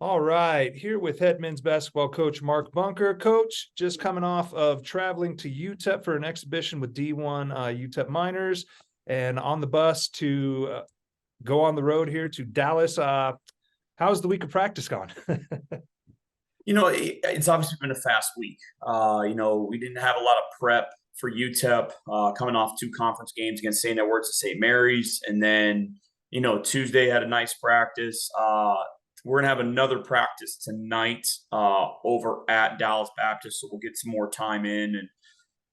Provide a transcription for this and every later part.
All right, here with head men's basketball coach Mark Bunker. Coach, just coming off of traveling to UTEP for an exhibition with D1 UTEP Miners, and on the bus to go on the road here to Dallas. How's the week of practice gone? It's obviously been a fast week. We didn't have a lot of prep for UTEP coming off two conference games against St. Edward's and St. Mary's. And then, Tuesday had a nice practice. We're going to have another practice tonight over at Dallas Baptist. So we'll get some more time in. And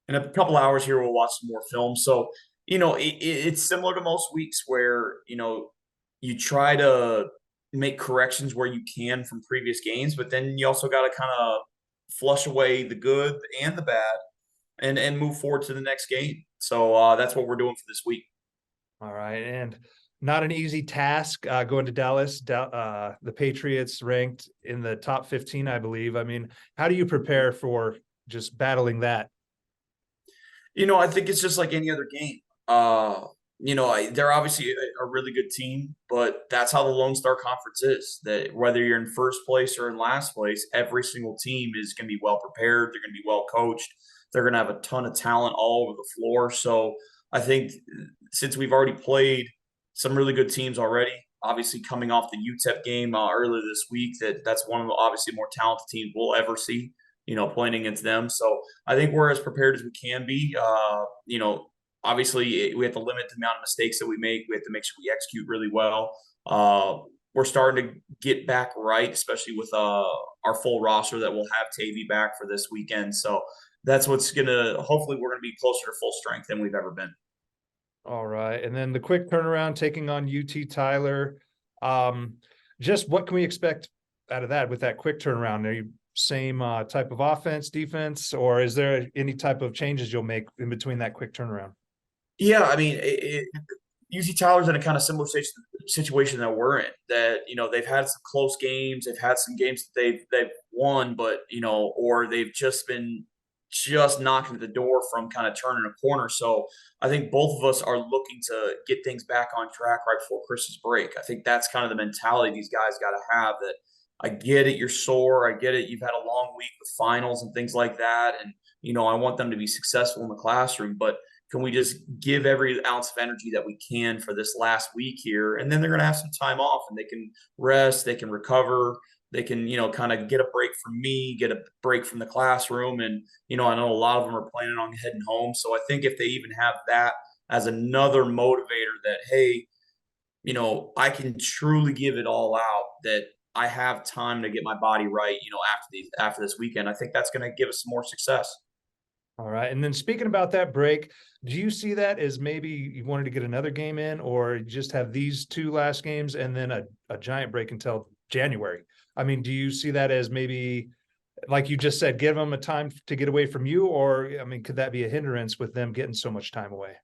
in a couple hours here, we'll watch some more film. So, it's similar to most weeks where, you try to make corrections where you can from previous games, but then you also got to kind of flush away the good and the bad and move forward to the next game. So that's what we're doing for this week. All right, and not an easy task going to Dallas. The Patriots ranked in the top 15, I believe. I mean, how do you prepare for just battling that? I think it's just like any other game. They're obviously a really good team, but that's how the Lone Star Conference is. That whether you're in first place or in last place, every single team is going to be well prepared. They're going to be well coached. They're going to have a ton of talent all over the floor. So I think since we've already played some really good teams already, obviously coming off the UTEP game earlier this week, that's one of the obviously more talented teams we'll ever see. Playing against them. So I think we're as prepared as we can be. Obviously we have to limit the amount of mistakes that we make. We have to make sure we execute really well. We're starting to get back right, especially with our full roster that we'll have Tavy back for this weekend. So that's what's hopefully we're going to be closer to full strength than we've ever been. All right. And then the quick turnaround taking on UT Tyler. Just what can we expect out of that with that quick turnaround? Are you same type of offense, defense, or is there any type of changes you'll make in between that quick turnaround? Yeah, I mean, UC Tyler's in a kind of similar situation that we're in. That they've had some close games, they've had some games that they've won, but or they've just been knocking at the door from kind of turning a corner. So I think both of us are looking to get things back on track right before Christmas break. I think that's kind of the mentality these guys got to have. That I get it, you're sore, I get it, you've had a long week with finals and things like that, and I want them to be successful in the classroom, but can we just give every ounce of energy that we can for this last week here? And then they're going to have some time off and they can rest, they can recover, they can, kind of get a break from me, get a break from the classroom. And, I know a lot of them are planning on heading home. So I think if they even have that as another motivator that, hey, I can truly give it all out, that I have time to get my body right, after this weekend, I think that's going to give us some more success. All right. And then speaking about that break, do you see that as maybe you wanted to get another game in, or just have these two last games and then a giant break until January? I mean, do you see that as maybe, like you just said, give them a time to get away from you? Or, I mean, could that be a hindrance with them getting so much time away?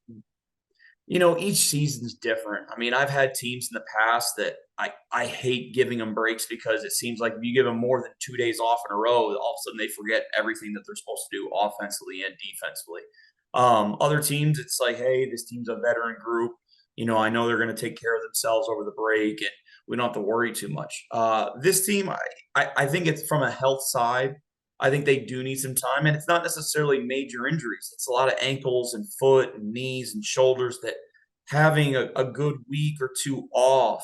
Each season's different. I mean, I've had teams in the past that I hate giving them breaks because it seems like if you give them more than 2 days off in a row, all of a sudden they forget everything that they're supposed to do offensively and defensively. Other teams, it's like, hey, this team's a veteran group. I know they're going to take care of themselves over the break, and we don't have to worry too much. This team, I think it's from a health side. I think they do need some time, and it's not necessarily major injuries. It's a lot of ankles and foot and knees and shoulders that having a good week or two off,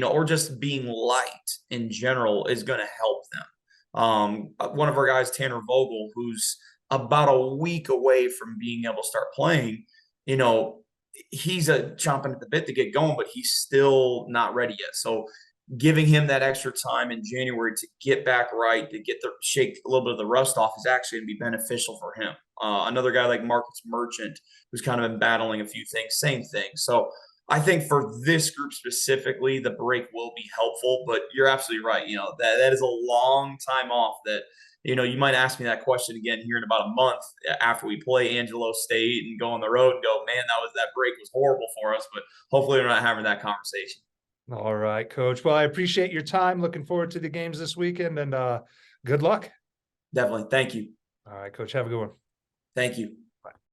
or just being light in general is going to help them. One of our guys, Tanner Vogel, who's about a week away from being able to start playing, you know, he's a chomping at the bit to get going, but he's still not ready yet. So giving him that extra time in January to get back right, to get the shake a little bit of the rust off is actually going to be beneficial for him. Another guy like Marcus Merchant, who's kind of been battling a few things, same thing. So I think for this group specifically, the break will be helpful, but you're absolutely right. That is a long time off that, you might ask me that question again here in about a month after we play Angelo State and go on the road and go, man, that break was horrible for us. But hopefully we're not having that conversation. All right, Coach. Well, I appreciate your time. Looking forward to the games this weekend, and good luck. Definitely. Thank you. All right, Coach. Have a good one. Thank you. Bye.